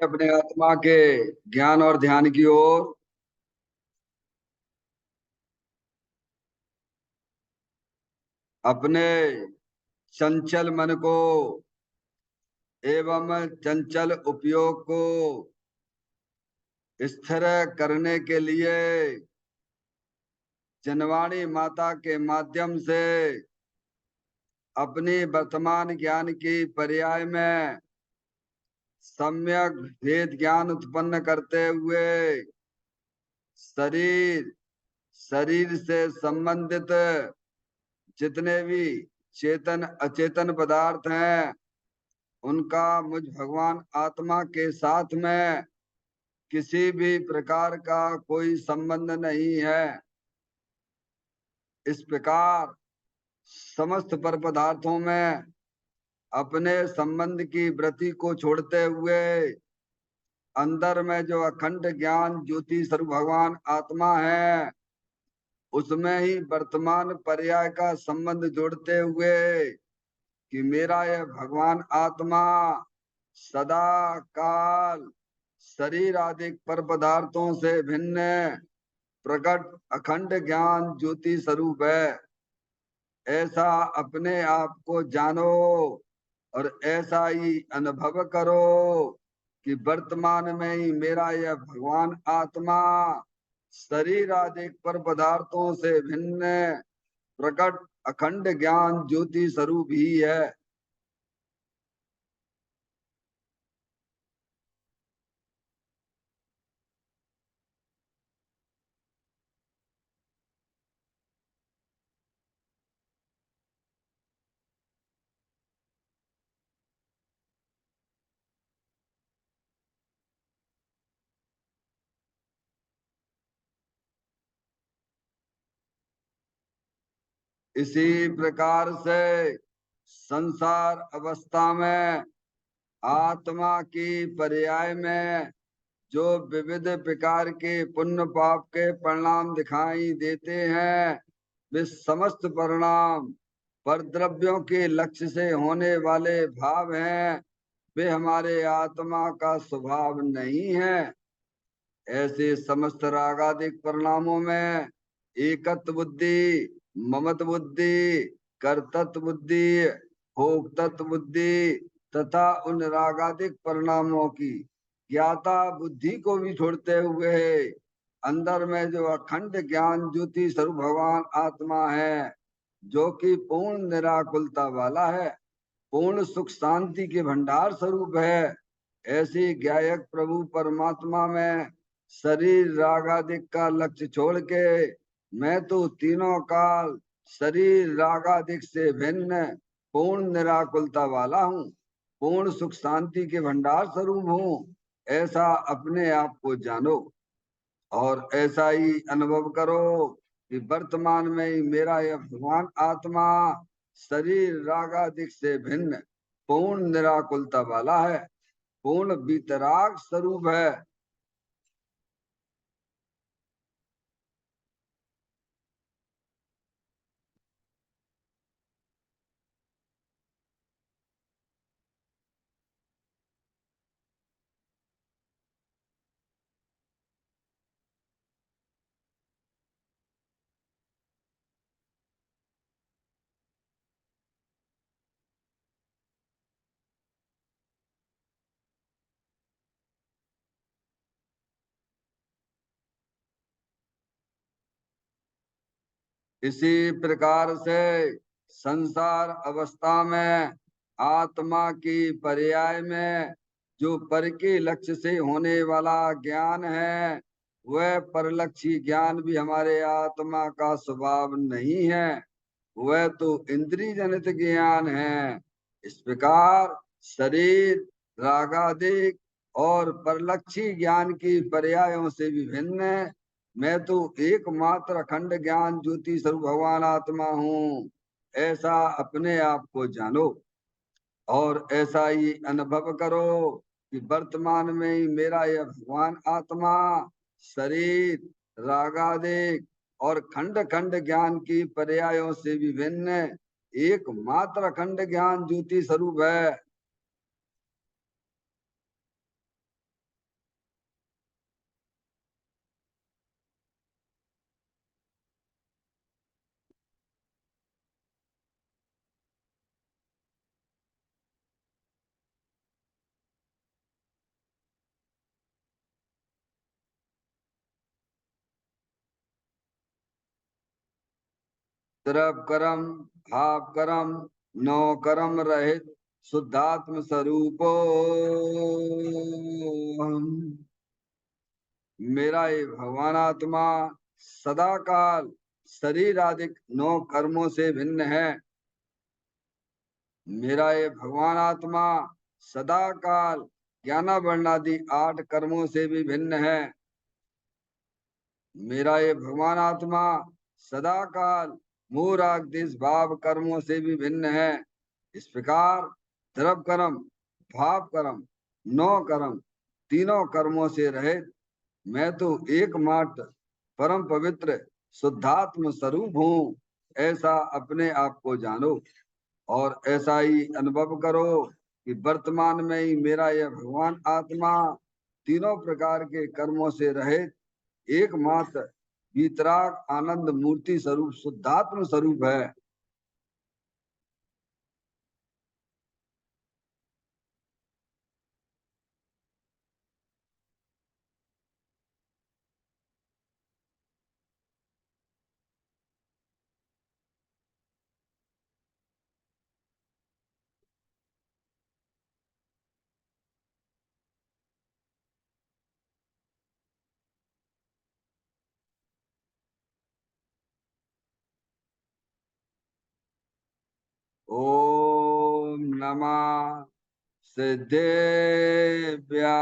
अपने आत्मा के ज्ञान और ध्यान की ओर। अपने चंचल मन को एवं चंचल उपयोग को स्थिर करने के लिए जनवाणी माता के माध्यम से अपनी वर्तमान ज्ञान की पर्याय में सम्यक भेद ज्ञान उत्पन्न करते हुए शरीर शरीर से संबंधित जितने भी चेतन अचेतन पदार्थ हैं उनका मुझ भगवान आत्मा के साथ में किसी भी प्रकार का कोई संबंध नहीं है। इस प्रकार समस्त पर पदार्थों में अपने संबंध की वृत्ति को छोड़ते हुए अंदर में जो अखंड ज्ञान ज्योति स्वरूप भगवान आत्मा है उसमें ही वर्तमान पर्याय का संबंध जोड़ते हुए कि मेरा यह भगवान आत्मा सदा काल शरीर आदि पर पदार्थों से भिन्न प्रकट अखंड ज्ञान ज्योति स्वरूप है। ऐसा अपने आप को जानो और ऐसा ही अनुभव करो कि वर्तमान में ही मेरा यह भगवान आत्मा शरीर आदि पर पदार्थों से भिन्न प्रकट अखंड ज्ञान ज्योति स्वरूप ही है। इसी प्रकार से संसार अवस्था में आत्मा की पर्याय में जो विविध प्रकार के पुण्य पाप के परिणाम दिखाई देते हैं वे समस्त परिणाम पर द्रव्यों के लक्ष्य से होने वाले भाव हैं। वे हमारे आत्मा का स्वभाव नहीं है। ऐसे समस्त रागादिक परिणामों में एकत्व बुद्धि, ममत्व बुद्धि, कर्तृत्व बुद्धि, भोक्तृत्व बुद्धि तथा उन रागादिक परिणामों की ज्ञाता बुद्धि को भी छोड़ते हुए अंदर में जो अखंड ज्ञान ज्योति स्वरूप भगवान आत्मा है जो कि पूर्ण निराकुलता वाला है, पूर्ण सुख शांति के भंडार स्वरूप है। ऐसी ज्ञायक प्रभु परमात्मा में शरीर रागादिक का लक्ष्य छोड़ के मैं तो तीनों काल शरीर रागादिक से भिन्न पूर्ण निराकुलता वाला हूँ, पूर्ण सुख शांति के भंडार स्वरूप हूँ। ऐसा अपने आप को जानो और ऐसा ही अनुभव करो कि वर्तमान में ही मेरा यह भगवान आत्मा शरीर रागादिक से भिन्न पूर्ण निराकुलता वाला है, पूर्ण वितराग स्वरूप है। इसी प्रकार से संसार अवस्था में आत्मा की पर्याय में जो पर के लक्ष्य से होने वाला ज्ञान है वह परलक्षी ज्ञान भी हमारे आत्मा का स्वभाव नहीं है, वह तो इंद्रिय जनित ज्ञान है। इस प्रकार शरीर रागादिक और परलक्षी ज्ञान की पर्यायों से भी भिन्न है। मैं तो एकमात्र अखंड ज्ञान ज्योति स्वरूप भगवान आत्मा हूँ। ऐसा अपने आप को जानो और ऐसा ही अनुभव करो कि वर्तमान में ही मेरा यह भगवान आत्मा शरीर रागादिक और खंड खंड ज्ञान की पर्यायों से भी भिन्न एकमात्र अखंड ज्ञान ज्योति स्वरूप है। द्रव कर्म भाव कर्म नौ कर्म रहित शुद्धात्म स्वरूपो मेरा ये भगवान आत्मा सदा काल शरीर आदि नौ कर्मों से भिन्न है। मेरा ये भगवान आत्मा सदा काल ज्ञानावरण आदि 8 कर्मों से भी भिन्न है। मेरा ये भगवान आत्मा सदा काल मोह राग द्वेष भाव कर्मों से भी भिन्न है। इस प्रकार द्रव कर्म भाव कर्म नौ कर्म तीनों कर्मों से रहित मैं तो एकमात्र परम पवित्र शुद्धात्म स्वरूप हूँ, ऐसा अपने आप को जानो और ऐसा ही अनुभव करो कि वर्तमान में ही मेरा यह भगवान आत्मा तीनों प्रकार के कर्मों से रहित एकमात्र वितराग आनंद मूर्ति स्वरूप शुद्धात्म स्वरूप है। ओम नमः सिद्धेभ्या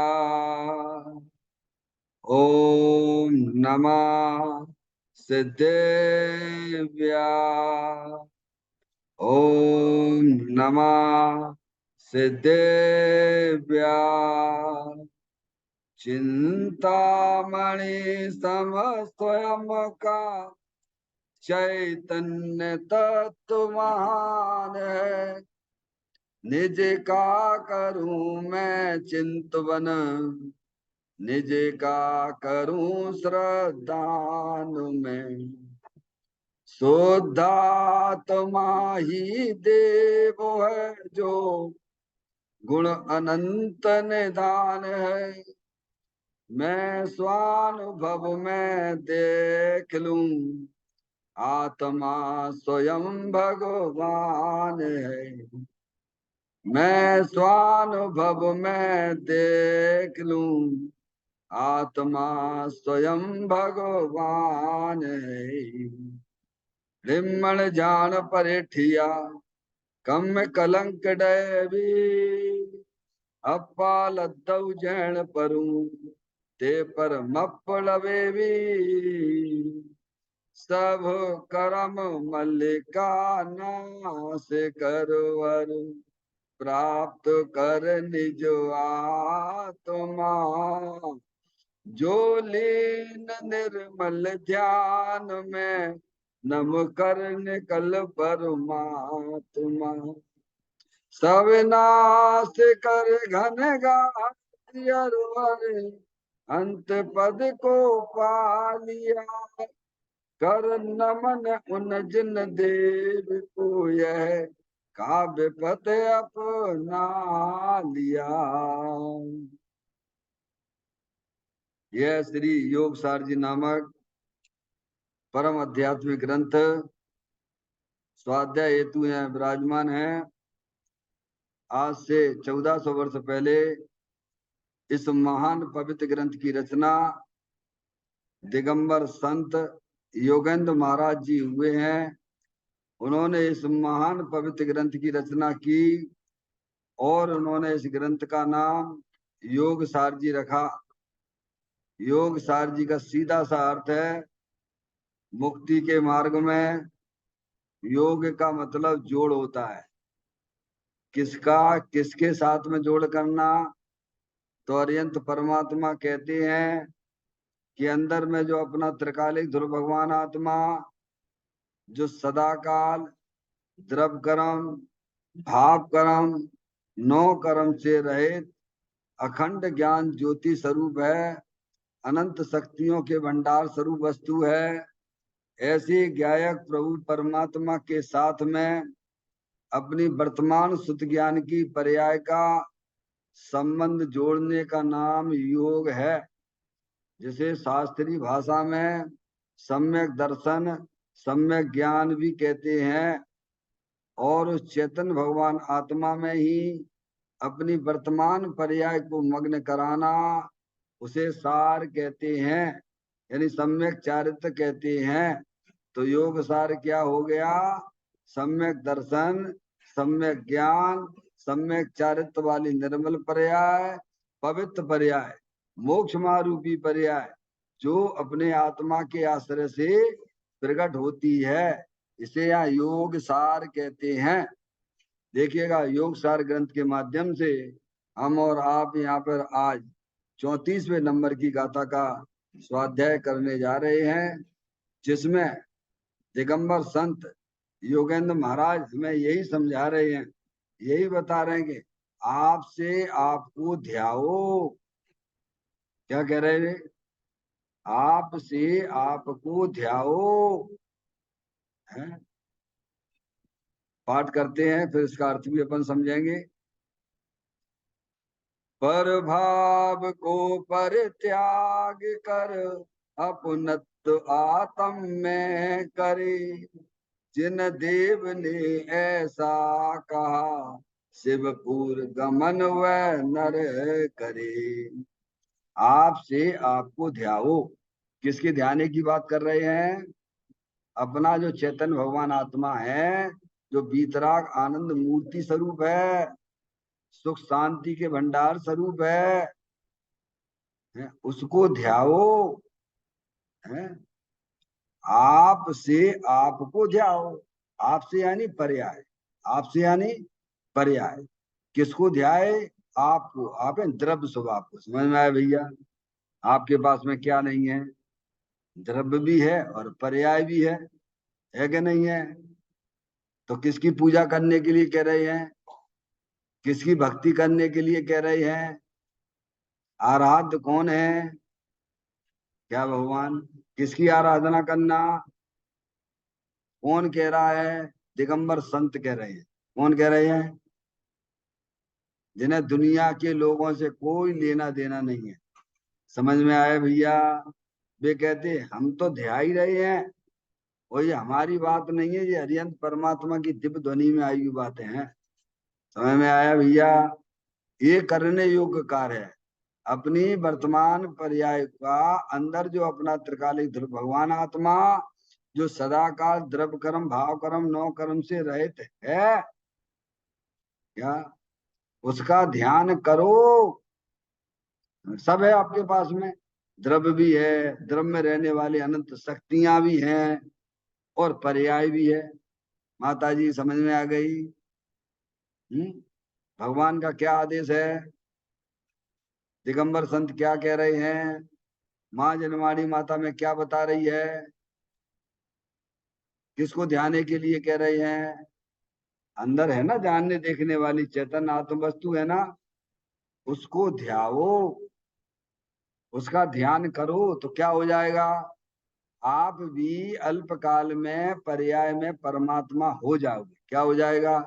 ओम नमः सिद्धेभ्या ओम नमः सिद्धेभ्या चिंतामणि सम स्वयं का चैतन्य तत्व महान है। निज का करूं मैं चिंतवन निज का करूं श्रद्धान में। शुद्धात्मा ही देव है जो गुण अनंत निधान है। मैं स्वानुभव में देख लूं आत्मा स्वयं भगवान है। मैं स्वानुभव में देख लूं आत्मा स्वयं भगवान है। ब्रह्मण जान परेठिया कम कलंक डैवी अपा लद्दऊ जैन परू ते पर मप्पलवे भी सब करम मल्लिका नाश करवर प्राप्त कर निज आत्मा जो लीन निर्मल ध्यान में नम कर निकल परमात्मा। सविनाश कर घन गार अंत पद को पा लिया कर नमन उन जिन देव को यह काव्य पद अपना लिया। यह श्री योग सार जी नामक परम आध्यात्मिक ग्रंथ स्वाध्याय हेतु यहाँ विराजमान है। आज से 1400 वर्ष पहले इस महान पवित्र ग्रंथ की रचना दिगंबर संत योगेंद्र महाराज जी हुए हैं। उन्होंने इस महान पवित्र ग्रंथ की रचना की और उन्होंने इस ग्रंथ का नाम योग सार जी रखा। योग सार जी का सीधा सा अर्थ है मुक्ति के मार्ग में योग का मतलब जोड़ होता है। किसका किसके साथ में जोड़ करना? तो अरिहंत परमात्मा कहते हैं कि अंदर में जो अपना त्रिकालिक ध्रुव भगवान आत्मा जो सदाकाल द्रव कर्म भाव कर्म नौ कर्म से रहित अखंड ज्ञान ज्योति स्वरूप है, अनंत शक्तियों के भंडार स्वरूप वस्तु है। ऐसे ज्ञायक प्रभु परमात्मा के साथ में अपनी वर्तमान शुद्ध ज्ञान की पर्याय का संबंध जोड़ने का नाम योग है, जिसे शास्त्रीय भाषा में सम्यक दर्शन सम्यक ज्ञान भी कहते हैं, और उस चेतन भगवान आत्मा में ही अपनी वर्तमान पर्याय को मग्न कराना, उसे सार कहते हैं, यानी सम्यक चारित्र कहते हैं। तो योग सार क्या हो गया? सम्यक दर्शन, सम्यक ज्ञान, सम्यक चारित्र वाली निर्मल पर्याय, पवित्र पर्याय, मोक्ष मारूपी पर्याय, जो अपने आत्मा के आश्रय से प्रकट होती है, इसे यहाँ योग सार कहते हैं। देखिएगा, योग सार ग्रंथ के माध्यम से हम और आप यहाँ पर आज 34वें नंबर की गाथा का स्वाध्याय करने जा रहे हैं, जिसमें दिगंबर संत योगेंद्र महाराज हमें यही समझा रहे हैं, यही बता रहे हैं कि आपसे आपको ध्याओ। क्या कह रहे हैं? आपसे आपको ध्याओ है। पाठ करते हैं, फिर इसका अर्थ भी अपन समझेंगे। पर भाव को परित्याग कर अपनत्व आत्म में करे, जिन देव ने ऐसा कहा शिवपुर गमन व नर करे। आपसे आपको ध्याओ, किसके ध्याने की बात कर रहे हैं? अपना जो चेतन भगवान आत्मा है, जो बीतराग आनंद मूर्ति स्वरूप है, सुख शांति के भंडार स्वरूप है, उसको ध्याओ है। आपसे आपको ध्याओ, आपसे यानी पर्याय, आपसे यानी पर्याय। किसको ध्याए? आपको। आप हैं द्रव्य स्वभाव को। समझ में आया भैया? आपके पास में क्या नहीं है? द्रव्य भी है और पर्याय भी है कि नहीं है? तो किसकी पूजा करने के लिए कह रहे हैं? किसकी भक्ति करने के लिए कह रहे हैं? आराध्य कौन है? क्या भगवान? किसकी आराधना करना? कौन कह रहा है? दिगंबर संत कह रहे हैं। कौन कह रहे हैं? जिन्हें दुनिया के लोगों से कोई लेना देना नहीं है। समझ में आया भैया? वे कहते हम तो ध्या ही रहे हैं, और ये हमारी बात नहीं है, ये हरियंत परमात्मा की दिव्य ध्वनि में आई हुई बातें हैं। समझ में आया भैया? ये करने योग्य कार्य है। अपनी वर्तमान पर्याय का अंदर जो अपना त्रिकालिक ध्रुव भगवान आत्मा, जो सदाकाल द्रव्य कर्म भाव कर्म नौ कर्म से रहित है, क्या उसका ध्यान करो। सब है आपके पास में, द्रव्य भी है, द्रव्य में रहने वाली अनंत शक्तियां भी हैं, और पर्याय भी है। माता जी समझ में आ गई? भगवान का क्या आदेश है? दिगंबर संत क्या कह रहे हैं? माँ जनवाणी माता में क्या बता रही है? किसको ध्याने के लिए कह रहे हैं? अंदर है ना जानने देखने वाली चेतन आत्म वस्तु है ना, उसको ध्याओ, उसका ध्यान करो, तो क्या हो जाएगा? आप भी अल्पकाल में पर्याय में परमात्मा हो जाओगे। क्या हो जाएगा?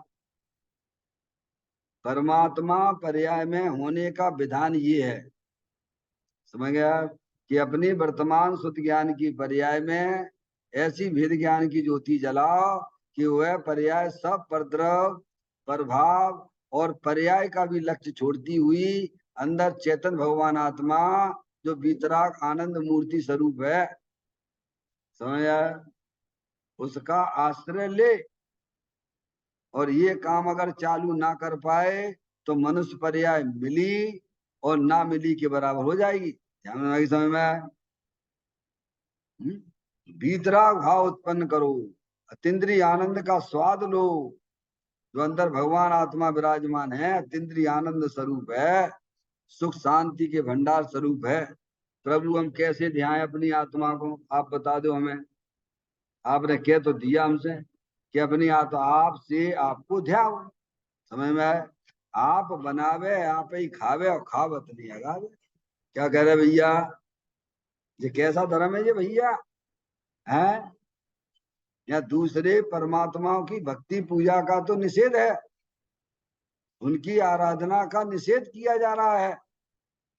परमात्मा पर्याय में होने का विधान ये है, समझ गया, कि अपनी वर्तमान शुद्ध ज्ञान की पर्याय में ऐसी भेद ज्ञान की ज्योति जलाओ कि वह पर्याय सब परद्रव प्रभाव और पर्याय का भी लक्ष्य छोड़ती हुई अंदर चेतन भगवान आत्मा, जो बीतराग आनंद मूर्ति स्वरूप है, समझ आया, उसका आश्रय ले। और ये काम अगर चालू ना कर पाए तो मनुष्य पर्याय मिली और ना मिली के बराबर हो जाएगी। ध्यान में आई? समझ में आया? बीतराग भाव उत्पन्न करो, अतीन्द्रिय आनंद का स्वाद लो। जो अंदर भगवान आत्मा विराजमान है, अतीन्द्रिय आनंद स्वरूप है, सुख शांति के भंडार स्वरूप है। प्रभु हम कैसे ध्याएं अपनी आत्मा को? आप बता दो हमें। आपने कह तो दिया हमसे कि अपनी आत्मा आपसे आपको ध्याओ। समझ में आए? आप बनावे आप ही खावे और खावत नहीं अगावे। क्या कह रहे भैया? ये कैसा धर्म है ये भैया? है या दूसरे परमात्माओं की भक्ति पूजा का तो निषेध है, उनकी आराधना का निषेध किया जा रहा है,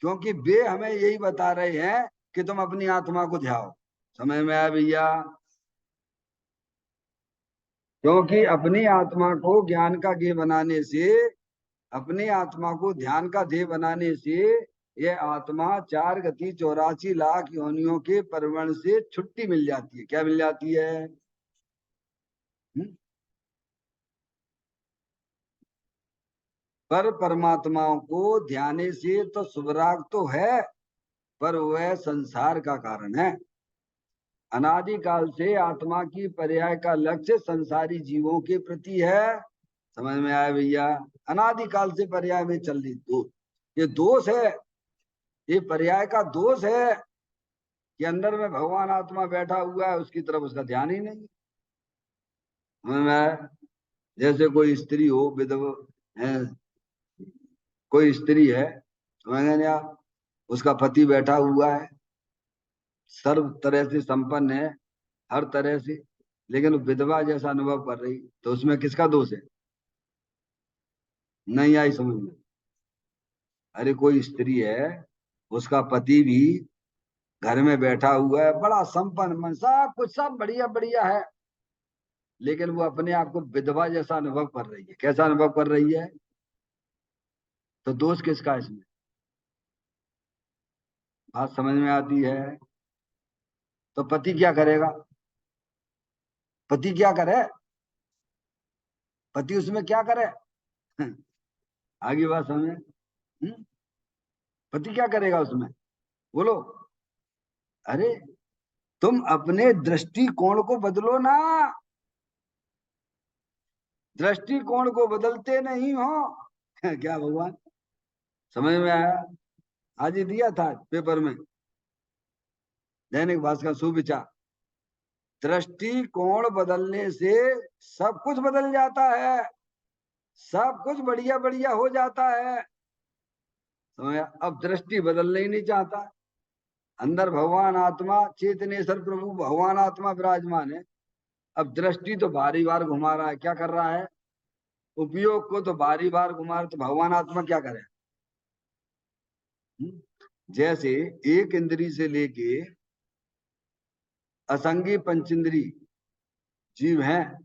क्योंकि वे हमें यही बता रहे हैं कि तुम अपनी आत्मा को ध्याओ। समझ में आया भैया? क्योंकि अपनी आत्मा को ज्ञान का ध्येय बनाने से, अपनी आत्मा को ध्यान का ध्येय बनाने से ये आत्मा 4 गति 84 लाख योनियों के परिवर्ण से छुट्टी मिल जाती है। क्या मिल जाती है? पर परमात्माओं को ध्याने से तो सुभराग तो है, पर वह संसार का कारण है। अनादिकाल से आत्मा की पर्याय का लक्ष्य संसारी जीवों के प्रति है। समझ में आया भैया? अनादिकाल से पर्याय में चल रही दोष, ये दोष है, ये पर्याय का दोष है कि अंदर में भगवान आत्मा बैठा हुआ है, उसकी तरफ उसका ध्यान ही नहीं। समझ में आया? जैसे कोई स्त्री हो, विधवा है, कोई स्त्री है, समझ नहीं आप, उसका पति बैठा हुआ है, सर्व तरह से संपन्न है, हर तरह से, लेकिन वो विधवा जैसा अनुभव कर रही, तो उसमें किसका दोष है? नहीं आई समझ में? अरे कोई स्त्री है, उसका पति भी घर में बैठा हुआ है, बड़ा संपन्न मन, सब कुछ सब बढ़िया बढ़िया है, लेकिन वो अपने आप को विधवा जैसा अनुभव कर रही है। कैसा अनुभव कर रही है? तो दोष किसका है इसमें? बात समझ में आती है? तो पति क्या करेगा? पति क्या करे? पति उसमें क्या करे? आगे बात समझे? पति क्या करेगा उसमें? बोलो। अरे तुम अपने दृष्टिकोण को बदलो ना, दृष्टिकोण को बदलते नहीं हो। क्या भगवान? समझ में आया? आज ही दिया था पेपर में, दैनिक भास्कर सुविचार। दृष्टिकोण बदलने से सब कुछ बदल जाता है, सब कुछ बढ़िया बढ़िया हो जाता है। समझ? अब दृष्टि बदलना ही नहीं चाहता। अंदर भगवान आत्मा चेतनेश्वर प्रभु भगवान आत्मा विराजमान है। अब दृष्टि तो बारी बार घुमा रहा है, क्या कर रहा है? उपयोग को तो बारी बार घुमा रहा, तो भगवान आत्मा क्या करे? जैसे एक इंद्री से लेके असंगी पंचेंद्री जीव हैं,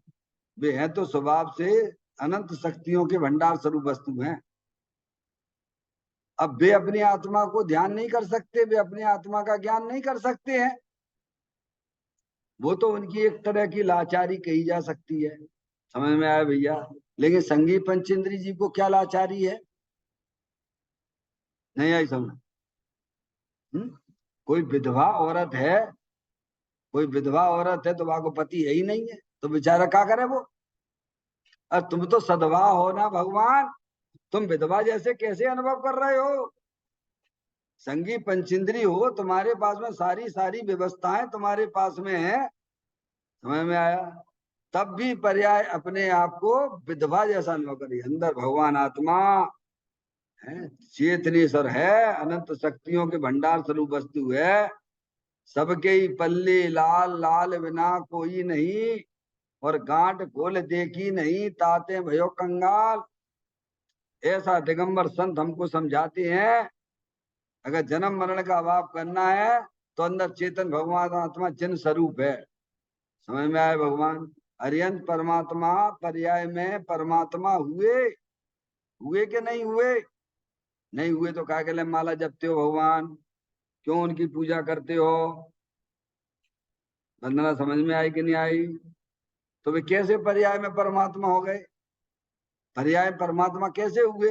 वे हैं तो स्वभाव से अनंत शक्तियों के भंडार स्वरूप वस्तु हैं। अब वे अपनी आत्मा को ध्यान नहीं कर सकते, वे अपनी आत्मा का ज्ञान नहीं कर सकते हैं, वो तो उनकी एक तरह की लाचारी कही जा सकती है। समझ में आया भैया? लेकिन संगी पंचेंद्री जी को क्या लाचारी है? नहीं आई समझ? कोई विधवा औरत है, कोई विधवा औरत है तो वहां को पति है ही नहीं है, तो बेचारा क्या करे वो? और तुम तो सधवा हो ना भगवान, तुम विधवा जैसे कैसे अनुभव कर रहे हो? संगी पंचेंद्री हो, तुम्हारे पास में सारी सारी व्यवस्थाएं तुम्हारे पास में है। समझ में आया? तब भी पर्याय अपने आप को विधवा जैसा अनुभव करिए। अंदर भगवान आत्मा है, चेतनेश्वर है, अनंत शक्तियों के भंडार स्वरूप वस्तु है, सबके ही पल्ले लाल लाल बिना कोई नहीं, और गांठ खोल देखी नहीं ताते भयो कंगाल। ऐसा दिगंबर संत हमको समझाते हैं। अगर जन्म मरण का अभाव करना है तो अंदर चेतन भगवान आत्मा जिन स्वरूप है। समझ में आए भगवान? अरियंत परमात्मा पर्याय में परमात्मा हुए, हुए कि नहीं हुए? नहीं हुए तो क्या के लिए माला जपते हो भगवान? क्यों उनकी पूजा करते हो? वंदना समझ में आई कि नहीं आई? तो वे कैसे पर्याय में परमात्मा हो गए? पर्याय परमात्मा कैसे हुए?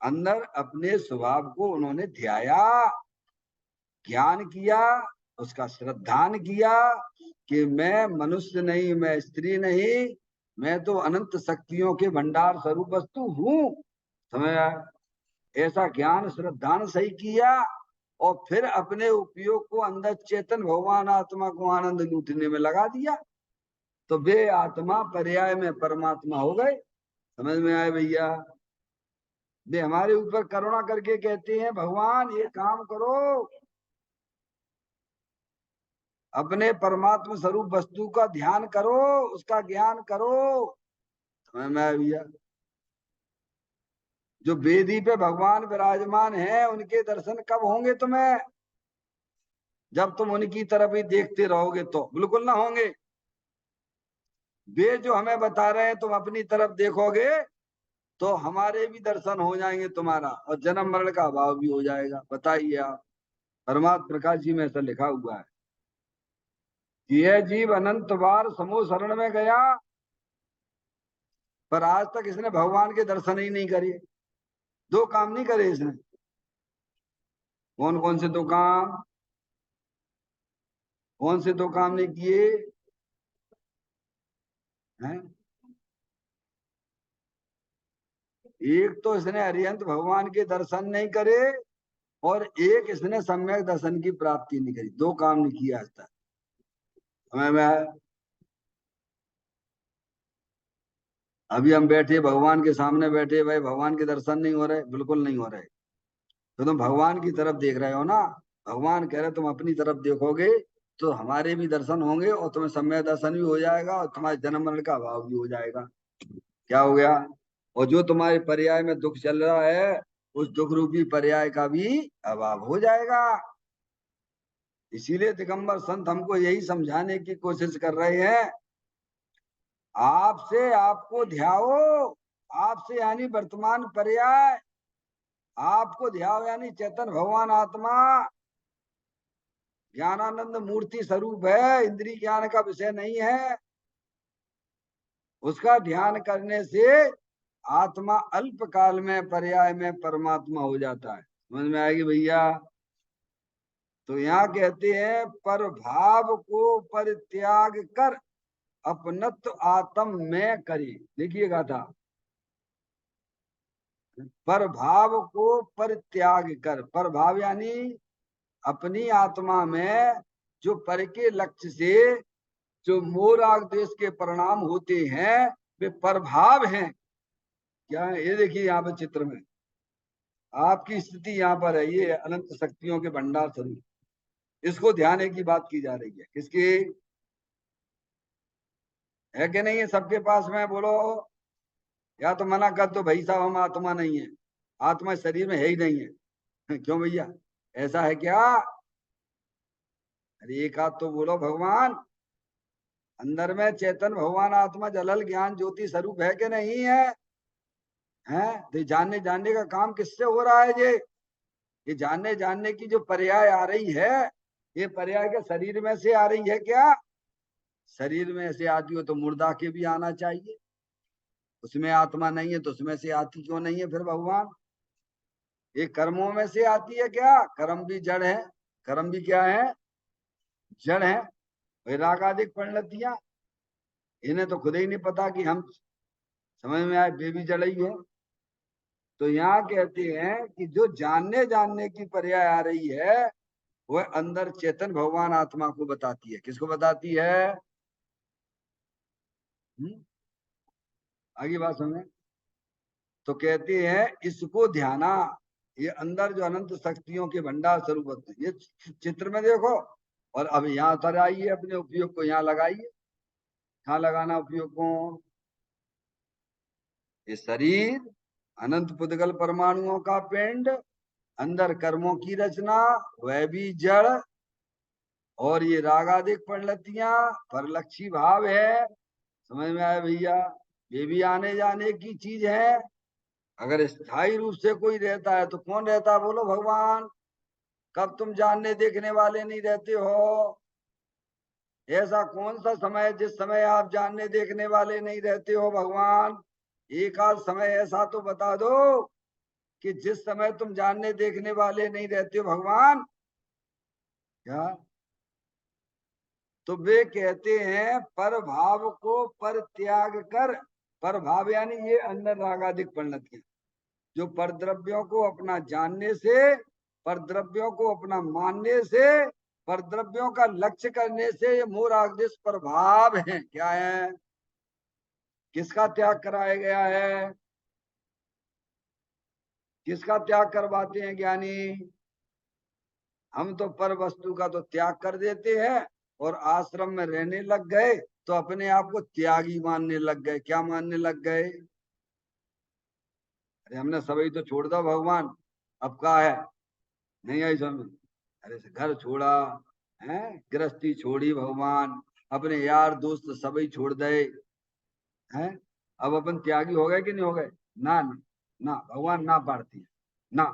अंदर अपने स्वभाव को उन्होंने ध्याया, ज्ञान किया, उसका श्रद्धान किया कि मैं मनुष्य नहीं, मैं स्त्री नहीं, मैं तो अनंत शक्तियों के भंडार स्वरूप वस्तु हूं। समझ आया? ऐसा ज्ञान श्रद्धान सही किया, और फिर अपने उपयोग को अंदर चेतन भगवान आत्मा को आनंद लूटने में लगा दिया, तो वे आत्मा पर्याय में परमात्मा हो गए। समझ में आए भैया? वे हमारे ऊपर करुणा करके कहते हैं भगवान ये काम करो, अपने परमात्मा स्वरूप वस्तु का ध्यान करो, उसका ज्ञान करो। समझ में आया भैया? जो वेदी पे भगवान विराजमान है, उनके दर्शन कब होंगे तुम्हें? जब तुम उनकी तरफ ही देखते रहोगे तो बिल्कुल ना होंगे। वे जो हमें बता रहे हैं तुम अपनी तरफ देखोगे तो हमारे भी दर्शन हो जाएंगे तुम्हारा, और जन्म मरण का अभाव भी हो जाएगा। बताइए आप, परमात्म प्रकाश जी में ऐसा लिखा हुआ है कि यह जीव अनंत बार समूह शरण में गया, पर आज तक इसने भगवान के दर्शन ही नहीं करे। दो काम नहीं करे इसने। कौन कौन से दो काम? कौन से दो काम नहीं किए हैं? एक तो इसने अरिहंत भगवान के दर्शन नहीं करे, और एक इसने सम्यक दर्शन की प्राप्ति नहीं करी। दो काम नहीं किया आज तक। हमें मैं अभी हम बैठे भगवान के सामने बैठे, भाई भगवान के दर्शन नहीं हो रहे, बिल्कुल नहीं हो रहे। तो तुम भगवान की तरफ देख रहे हो ना। भगवान कह रहे तुम अपनी तरफ देखोगे तो हमारे भी दर्शन होंगे, और तुम्हें सम्यक दर्शन भी हो जाएगा, और तुम्हारे जन्म मरण का अभाव भी हो जाएगा। क्या हो गया? और जो तुम्हारे पर्याय में दुख चल रहा है, उस दुख रूपी पर्याय का भी अभाव हो जाएगा। इसीलिए दिगंबर संत हमको यही समझाने की कोशिश कर रहे हैं, आपसे आपको ध्याओ। आपसे यानी वर्तमान पर्याय, आपको ध्याओ यानी चेतन भगवान आत्मा ज्ञानानंद मूर्ति स्वरूप है, इंद्रिय ज्ञान का विषय नहीं है। उसका ध्यान करने से आत्मा अल्प काल में पर्याय में परमात्मा हो जाता है। समझ में आएगी भैया? तो यहाँ कहते हैं पर भाव को परित्याग कर अपनत्व आत्म में करी। देखिएगा था, पर भाव को परित्याग कर। पर भाव यानी अपनी आत्मा में जो पर के लक्ष्य से जो मोह राग द्वेष के परिणाम होते हैं, वे प्रभाव हैं। क्या है ये? देखिए यहाँ पर चित्र में आपकी स्थिति यहाँ पर है, ये अनंत शक्तियों के भंडार स्वरूप। इसको ध्यान की बात की जा रही है। किसकी है कि नहीं है? सबके पास में बोलो। या तो मना कर दो भाई साहब हम आत्मा नहीं है, आत्मा शरीर में है ही नहीं है। क्यों भैया, ऐसा है क्या? अरे एक आध तो बोलो। भगवान अंदर में चेतन भगवान आत्मा जलल ज्ञान ज्योति स्वरूप है कि नहीं है? हैं? तो जानने जानने का काम किससे हो रहा है? ये जानने जानने की जो पर्याय आ रही है, ये पर्याय के शरीर में से आ रही है क्या? शरीर में से आती हो तो मुर्दा के भी आना चाहिए। उसमें आत्मा नहीं है तो उसमें से आती क्यों नहीं है फिर भगवान? ये कर्मों में से आती है क्या? कर्म भी जड़ है। कर्म भी क्या है? जड़ है। वैरागादिक परिणतियां, इन्हें तो खुद ही नहीं पता कि हम समझ में आए वे भी जड़ ही है। तो यहाँ कहते हैं कि जो जानने जानने की पर्याय आ रही है, वह अंदर चेतन भगवान आत्मा को बताती है। किसको बताती है? आगे बात समझे। तो कहते हैं इसको ध्याना। ये अंदर जो अनंत शक्तियों के भंडार स्वरूप होते हैं, ये चित्र में देखो। और अब यहाँ उतर आइए, अपने उपयोग को यहाँ लगाइए। कहाँ लगाना उपयोग को? ये शरीर अनंत पुद्गल परमाणुओं का पिंड, अंदर कर्मों की रचना, वह भी जड़, और ये रागादिक परिणतियां परलक्षी भाव है। समझ में आया भैया? ये भी आने जाने की चीज है। अगर स्थायी रूप से कोई रहता है तो कौन रहता है बोलो? भगवान। कब तुम जानने देखने वाले नहीं रहते हो? ऐसा कौन सा समय है जिस समय आप जानने देखने वाले नहीं रहते हो भगवान? एक आध समय ऐसा तो बता दो कि जिस समय तुम जानने देखने वाले नहीं रहते हो भगवान। क्या? तो वे कहते हैं पर भाव को पर त्याग कर। पर भाव यानी ये अंदर रागादिक परिणति, जो परद्रव्यों को अपना जानने से, परद्रव्यों को अपना मानने से, परद्रव्यों का लक्ष्य करने से ये मोह राग द्वेष प्रभाव है। क्या है? किसका त्याग कराया गया है? किसका त्याग करवाते हैं ज्ञानी? हम तो पर वस्तु का तो त्याग कर देते हैं, और आश्रम में रहने लग गए तो अपने आप को त्यागी मानने लग गए। क्या मानने लग गए? अरे हमने सभी तो छोड़ दो भगवान, अब का है? नहीं आई समझ? अरे से घर छोड़ा है, गृहस्थी छोड़ी भगवान, अपने यार दोस्त सभी छोड़ दे, हैं। अब अपन त्यागी हो गए कि नहीं हो गए? ना ना ना, भगवान ना पाड़ती है ना।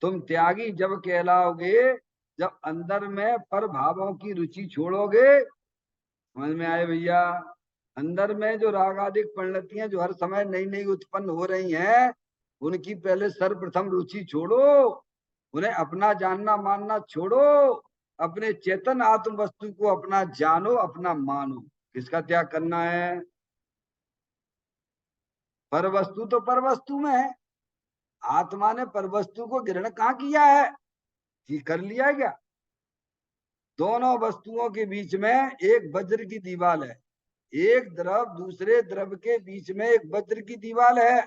तुम त्यागी जब कहलाओगे जब अंदर में पर भावों की रुचि छोड़ोगे। समझ में आए भैया? अंदर में जो रागादिक परिणतियां जो हर समय नई नई उत्पन्न हो रही हैं, उनकी पहले सर्वप्रथम रुचि छोड़ो। उन्हें अपना जानना मानना छोड़ो। अपने चेतन आत्म वस्तु को अपना जानो, अपना मानो। किसका त्याग करना है? पर वस्तु तो पर वस्तु में है। आत्मा ने पर वस्तु को ग्रहण कहाँ किया है? कि कर लिया है क्या? दोनों वस्तुओं के बीच में एक वज्र की दीवार है। एक द्रव दूसरे द्रव के बीच में एक वज्र की दीवार है।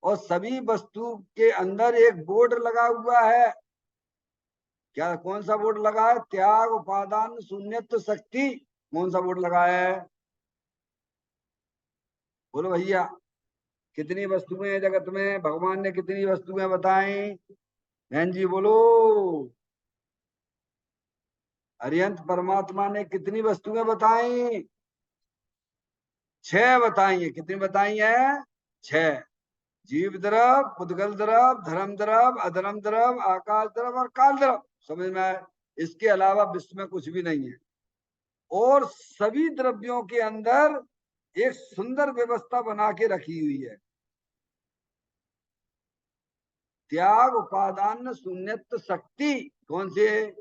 और सभी वस्तु के अंदर एक बोर्ड लगा हुआ है। क्या, कौन सा बोर्ड लगा है? त्याग उपादान शून्यत्व शक्ति। कौन सा बोर्ड लगा है? बोलो भैया। कितनी वस्तुएं हैं जगत में? भगवान ने कितनी वस्तुएं बताई? बहन जी बोलो। अरिहंत परमात्मा ने कितनी वस्तुएं बताई? 6 बताई है। कितनी बताई है? 6। जीव द्रव, पुद्गल द्रव, धर्म द्रव, अधर्म द्रव, आकाश द्रव और काल द्रव। समझ में आए? इसके अलावा विश्व में कुछ भी नहीं है। और सभी द्रव्यों के अंदर एक सुंदर व्यवस्था बना के रखी हुई है। त्याग उपादान शून्यत्व शक्ति। कौन से?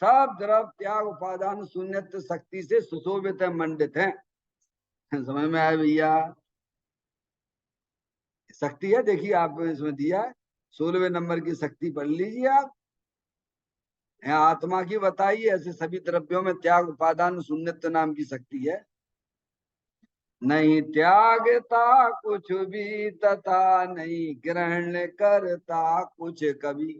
सब द्रव त्याग उपादान शून्यत्व शक्ति से सुशोभित है, मंडित है। समझ में आया भैया? शक्ति है, देखिए आप इसमें दिया है। 16वें नंबर की शक्ति पढ़ लीजिए आप। यहाँ आत्मा की बताइए, ऐसे सभी द्रव्यों में त्याग उपादान शून्यत्व नाम की शक्ति है। नहीं त्यागता कुछ भी तथा नहीं ग्रहण करता कुछ कभी।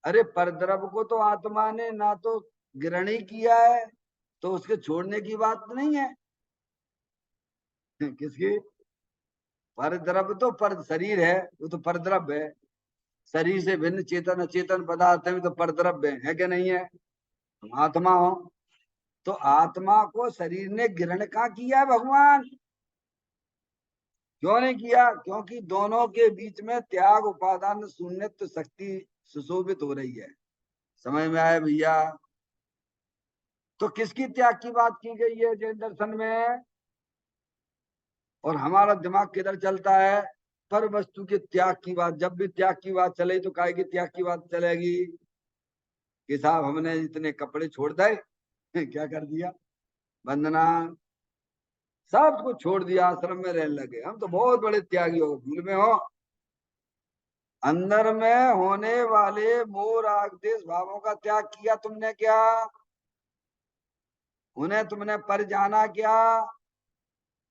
अरे परद्रव को तो आत्मा ने ना तो ग्रहण ही किया है, तो उसके छोड़ने की बात नहीं है। किसकी? परद्रव तो पर शरीर है, वो तो परद्रव है। शरीर से भिन्न चेतन अचेतन पदार्थ में तो परद्रव्य है क्या नहीं है? तुम आत्मा हो। तो आत्मा को शरीर ने ग्रहण कहाँ किया है? भगवान। क्यों नहीं किया? क्योंकि दोनों के बीच में त्याग उपादान शून्यत्व शक्ति सुशोभित हो रही है। समझ में आया भैया? तो किसकी त्याग की बात की गई है जैन दर्शन में? और हमारा दिमाग किधर चलता है? पर वस्तु के त्याग की बात। जब भी त्याग की बात चले तो काय की त्याग की बात चलेगी? कि साहब हमने इतने कपड़े छोड़ दे। क्या कर दिया? वंदना। सब कुछ छोड़ दिया, आश्रम में रहने लगे। हम तो बहुत बड़े त्यागी हो, भूल में हो। अंदर में होने वाले मोह राग द्वेष भावों का त्याग किया तुमने क्या? उन्हें तुमने पर जाना क्या?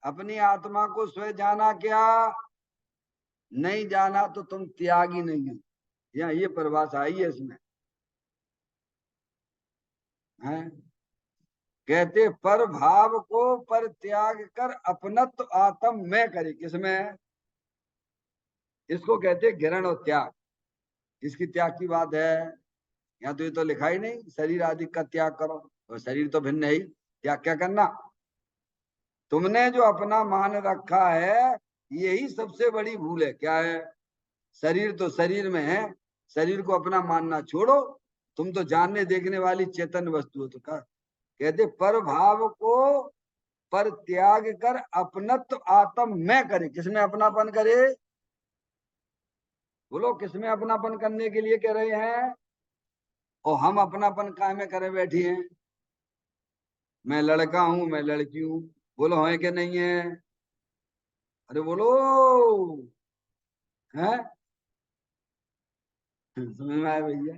अपनी आत्मा को स्वयं जाना क्या? नहीं जाना तो तुम त्यागी नहीं हो। यहाँ ये परिभाषा आई है इसमें है। कहते पर भाव को पर त्याग कर अपनत्व आत्म में करे। किसमें? इसको कहते गिरण और त्याग। इसकी त्याग की बात है। यहाँ तो ये तो लिखा ही नहीं शरीर आदि का त्याग करो, और शरीर तो भिन्न है ही। त्याग क्या करना? तुमने जो अपना मान रखा है, यही सबसे बड़ी भूल है। क्या है? शरीर तो शरीर में है, शरीर को अपना मानना छोड़ो। तुम तो जानने देखने वाली चेतन वस्तु हो। तो कहते पर भाव को पर त्याग कर अपनत्व आत्म में करे। किसमें अपनापन करे? बोलो, किसमें अपनापन करने के लिए कह रहे हैं? और हम अपनापन काय में करे बैठी हैं? मैं लड़का हूं, मैं लड़की हूं। बोलो है कि नहीं है? अरे बोलो। है? समझ में आया भैया?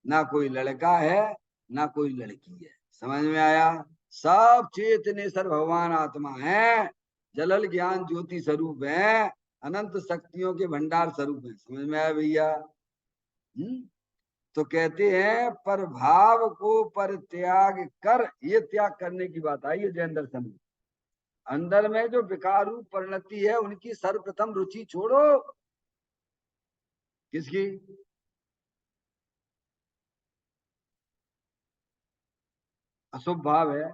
ना कोई लड़का है, ना कोई लड़की है। समझ में आया? सब चेतनेश्वर भगवान आत्मा है। जलल ज्ञान ज्योति स्वरूप है। अनंत शक्तियों के भंडार स्वरूप है। समझ में आया भैया? तो कहते हैं पर भाव को पर त्याग कर। ये त्याग करने की बात आई है जैन दर्शन में। अंदर में जो विकार रूप परिणति है, उनकी सर्वप्रथम रुचि छोड़ो। किसकी? अशुभ भाव है,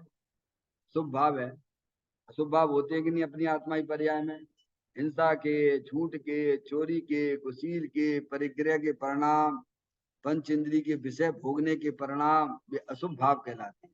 शुभ भाव है। अशुभ भाव होते हैं कि नहीं अपनी आत्मा ही पर्याय में? हिंसा के, झूठ के, चोरी के, कुशील के, परिग्रह के परिणाम, पंच इंद्री के विषय भोगने के परिणाम, वे अशुभ भाव कहलाते हैं।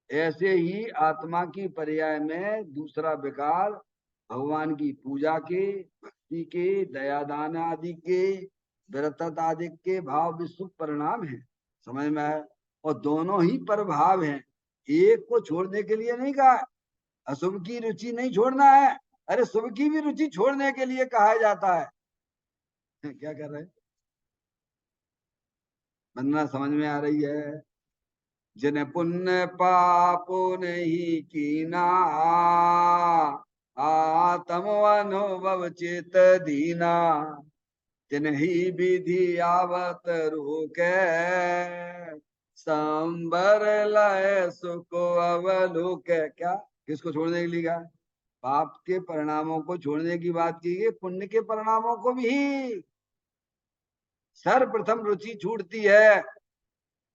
ऐसे ही आत्मा की पर्याय में दूसरा विकार भगवान की पूजा के, भक्ति के, दयादान आदि के, व्रत आदि के भाव भी शुभ परिणाम है। समझ में है? और दोनों ही प्रभाव हैं, एक को छोड़ने के लिए नहीं कहा। अशुभ की रुचि नहीं छोड़ना है, अरे शुभ की भी रुचि छोड़ने के लिए कहा जाता है। क्या कर रहे हैं? वंदना समझ में आ रही है? जिन पुण्य पापो नहीं कीना, आत्म अनुभव चेत दीना, तिन्ही विधि आवत रोके, संबर लय सुख अवलोक। क्या किसको छोड़ने के लिए कहा? पाप के परिणामों को छोड़ने की बात की है, पुण्य के परिणामों को भी सर्वप्रथम रुचि छूटती है।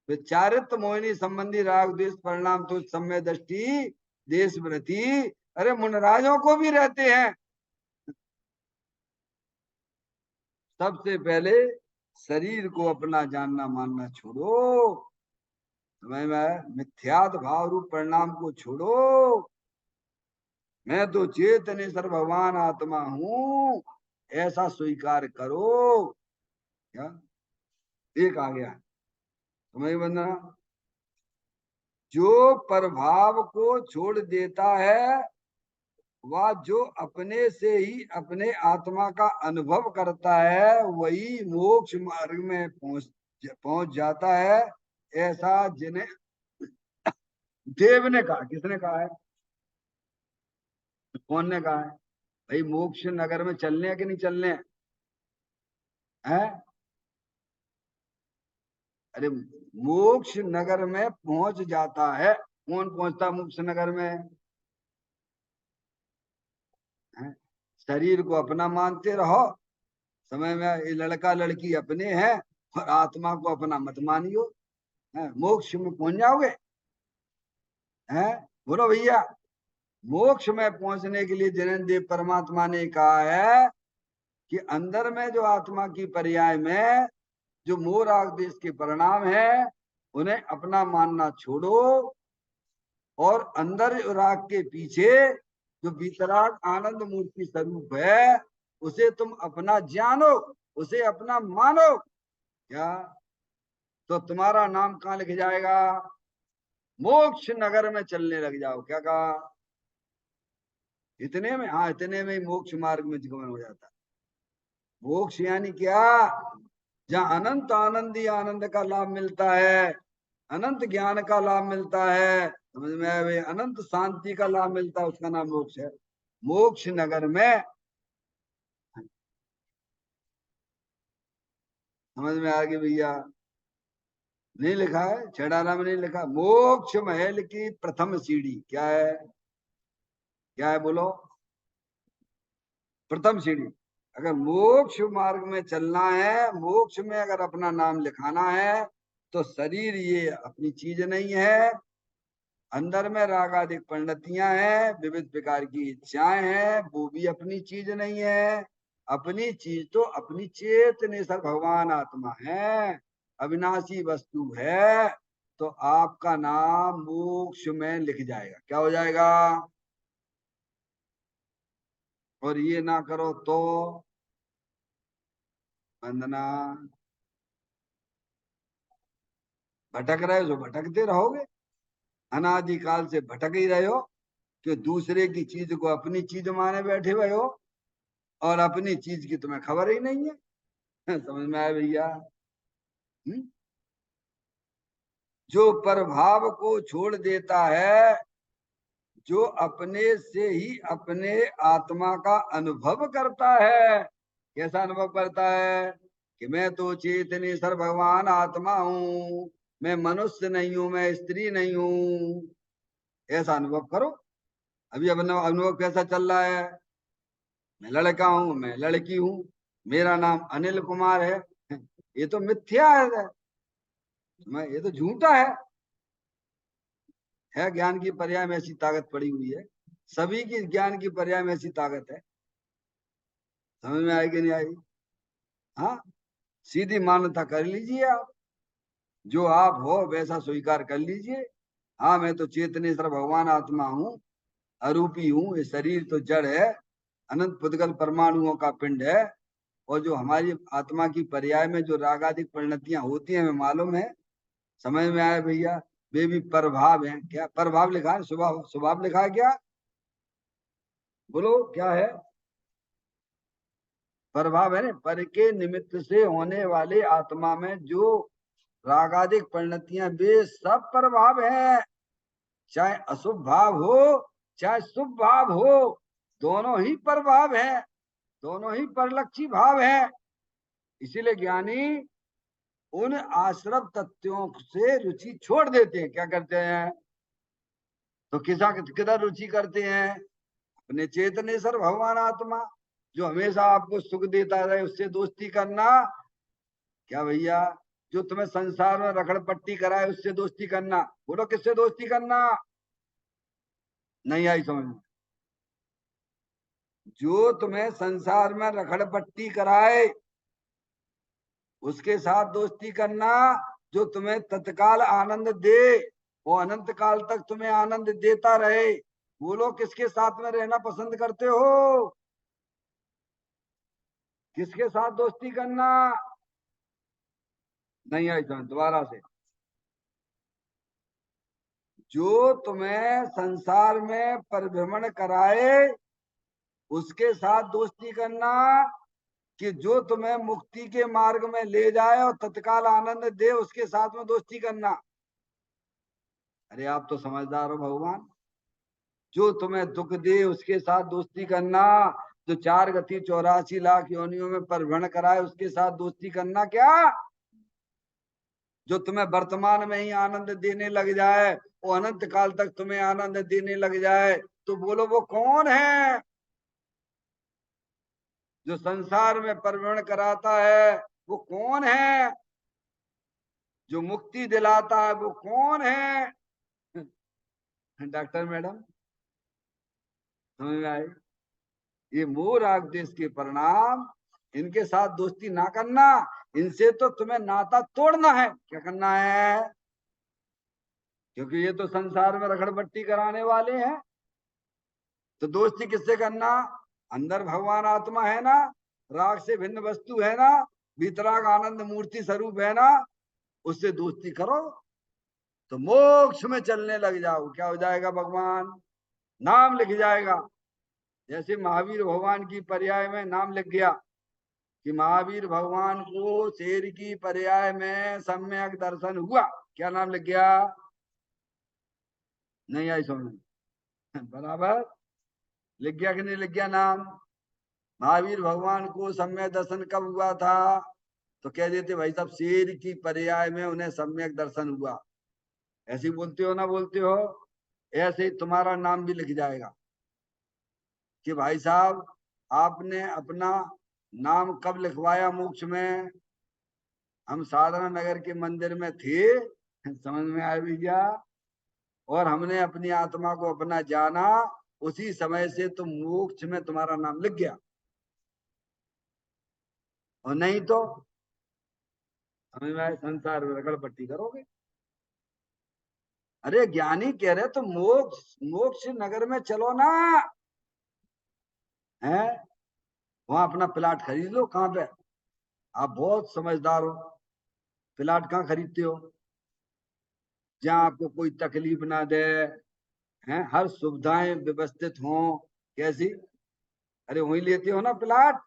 विचारित मोहिनी संबंधी राग द्वेष परिणाम तो समय दृष्टि देश व्रति, अरे मुनराजों को भी रहते हैं। सबसे पहले शरीर को अपना जानना मानना छोड़ो, समय में मिथ्यात भाव रूप परिणाम को छोड़ो। मैं तो चेतनेश्वर भगवान आत्मा हूं, ऐसा स्वीकार करो। क्या एक आ गया समझ बंधना? जो प्रभाव को छोड़ देता है वह जो अपने से ही अपने आत्मा का अनुभव करता है वही मोक्ष मार्ग में पहुंच जाता है। ऐसा जिन्हें देव ने कहा। किसने कहा है? कौन ने कहा है? भाई मोक्ष नगर में चलने हैं कि नहीं चलने हैं? अरे मोक्ष नगर में पहुंच जाता है। कौन पहुंचता मोक्ष नगर में है? शरीर को अपना मानते रहो, समय में ये लड़का लड़की अपने हैं, और आत्मा को अपना मत मानियो, है मोक्ष में पहुंच जाओगे। हैं बोलो भैया? मोक्ष में पहुंचने के लिए जैन देव परमात्मा ने कहा है कि अंदर में जो आत्मा की पर्याय में जो मोह राग देश के परिणाम है उन्हें अपना मानना छोड़ो, और अंदर राग के पीछे जो वितराग आनंद मूर्ति स्वरूप है उसे तुम अपना जानो, उसे अपना मानो। क्या? तो तुम्हारा नाम कहां लिख जाएगा? मोक्ष नगर में चलने लग जाओ। क्या कहा? इतने में, हाँ इतने में ही मोक्ष मार्ग में गमन हो जाता है। मोक्ष यानी क्या? जहाँ अनंत आनंदी आनंद का लाभ मिलता है, अनंत ज्ञान का लाभ मिलता है, समझ में आए? अनंत शांति का लाभ मिलता है, उसका नाम मोक्ष है। मोक्ष नगर में, समझ में आ गई भैया? नहीं लिखा है छेड़ाना में, नहीं लिखा। मोक्ष महल की प्रथम सीढ़ी क्या है? क्या है बोलो? प्रथम सीढ़ी। अगर मोक्ष मार्ग में चलना है, मोक्ष में अगर अपना नाम लिखाना है, तो शरीर ये अपनी चीज नहीं है। अंदर में रागाधिक परिणतियां हैं, विविध प्रकार की इच्छाएं हैं, वो भी अपनी चीज नहीं है। अपनी चीज तो अपनी चेतनेश्वर भगवान आत्मा है, अविनाशी वस्तु है। तो आपका नाम मोक्ष में लिख जाएगा। क्या हो जाएगा? और ये ना करो तो वंदना, भटक रहे हो जो भटकते रहोगे, अनादिकाल से भटक ही रहे हो, कि दूसरे की चीज को अपनी चीज माने बैठे हुए हो, और अपनी चीज की तुम्हें खबर ही नहीं है। समझ में आया भैया? हम्म? जो प्रभाव को छोड़ देता है, जो अपने से ही अपने आत्मा का अनुभव करता है। कैसा अनुभव करता है? कि मैं तो चेतनेश्वर भगवान आत्मा हूं, मैं मनुष्य नहीं हूं, मैं स्त्री नहीं हूं। ऐसा अनुभव करो। अभी अपना अनुभव कैसा चल रहा है? मैं लड़का हूं, मैं लड़की हूं, मेरा नाम अनिल कुमार है। ये तो मिथ्या है, मैं ये तो झूठा है। ज्ञान की पर्याय में ऐसी ताकत पड़ी हुई है। सभी की ज्ञान की पर्याय में ऐसी ताकत है। समझ में आएगी नहीं आएगी? हाँ, सीधी मान्यता कर लीजिए आप, जो आप हो वैसा स्वीकार कर लीजिए। हाँ, मैं तो चेतनेश्वर भगवान आत्मा हूँ, अरूपी हूँ, ये शरीर तो जड़ है, अनंत पुद्गल परमाणुओं का पिंड है। और जो हमारी आत्मा की पर्याय में जो रागादिक परिणतियां होती हैं, हमें मालूम है। समझ में आया भैया? वे भी प्रभाव हैं। क्या प्रभाव लिखा है? स्वभाव, स्वभाव लिखा है क्या? बोलो क्या है? प्रभाव है ना, पर के निमित्त से होने वाले आत्मा में जो रागादिक परिणतियां, वे सब प्रभाव है। चाहे अशुभ भाव हो चाहे शुभ भाव हो, दोनों ही प्रभाव है, दोनों ही परलक्षी भाव है। इसीलिए ज्ञानी उन आश्रव तत्वों से रुचि छोड़ देते हैं। क्या करते हैं? तो किधर रुचि करते हैं? अपने चेतनेश्वर भगवान आत्मा, जो हमेशा आपको सुख देता रहे, उससे दोस्ती करना। क्या भैया? जो तुम्हें संसार में रखड़ पट्टी कराए, उससे दोस्ती करना। बोलो किससे दोस्ती करना? नहीं आई समझ में? जो तुम्हें संसार में रखड़ पट्टी कराए, उसके साथ दोस्ती करना। जो तुम्हें तत्काल आनंद दे, वो अनंत काल तक तुम्हें आनंद देता रहे। बोलो किसके साथ में रहना पसंद करते हो? किसके साथ दोस्ती करना? नहीं आई समझ, दोबारा से। जो तुम्हें संसार में परिभ्रमण कराए, उसके साथ दोस्ती करना। कि जो तुम्हें मुक्ति के मार्ग में ले जाए और तत्काल आनंद दे, उसके साथ में दोस्ती करना। अरे आप तो समझदार हो भगवान। जो तुम्हें दुख दे, उसके साथ दोस्ती करना। जो 4 गति 84 लाख योनियों में परिभ्रमण कराए, उसके साथ दोस्ती करना। क्या? जो तुम्हें वर्तमान में ही आनंद देने लग जाए, वो अनंत काल तक तुम्हें आनंद देने लग जाए, तो बोलो वो कौन है? जो संसार में परिभ्रमण कराता है, वो कौन है? जो मुक्ति दिलाता है, वो कौन है? डॉक्टर मैडम, समझ में आई? ये मोह राग देश के परिणाम। इनके साथ दोस्ती ना करना। इनसे तो तुम्हें नाता तोड़ना है। क्या करना है? क्योंकि ये तो संसार में रखड़पट्टी कराने वाले हैं। तो दोस्ती किससे करना? अंदर भगवान आत्मा है ना, राग से भिन्न वस्तु है ना, वितराग आनंद मूर्ति स्वरूप है ना, उससे दोस्ती करो तो मोक्ष में चलने लग जाओ। क्या हो जाएगा? भगवान नाम लिख जाएगा। जैसे महावीर भगवान की पर्याय में नाम लिख गया कि महावीर भगवान को शेर की पर्याय में सम्यक दर्शन हुआ। क्या नाम लिख गया? नहीं आई समझ में? बराबर लिख गया कि नहीं लिख गया नाम? महावीर भगवान को सम्यक दर्शन कब हुआ था? तो कह देते भाई साहब, शेर की पर्याय में उन्हें सम्यक दर्शन हुआ। ऐसे ही बोलते हो ना, बोलते हो? ऐसे ही तुम्हारा नाम भी लिख जाएगा कि भाई साहब, आपने अपना नाम कब लिखवाया मोक्ष में? हम साधना नगर के मंदिर में थे। समझ में आया भैया? और हमने अपनी आत्मा को अपना जाना, उसी समय से तो मोक्ष में तुम्हारा नाम लिख गया। और नहीं तो समझ में आए, संसार में रगड़ पट्टी करोगे। अरे ज्ञानी कह रहे तो मोक्ष मोक्ष नगर में चलो ना, है? वहां अपना प्लाट खरीद लो। कहाँ पे? आप बहुत समझदार हो। प्लाट कहाँ खरीदते हो? जहाँ आपको कोई तकलीफ ना दे, हैं, हर सुविधाएं व्यवस्थित हों। कैसी? अरे वही लेते हो ना प्लाट,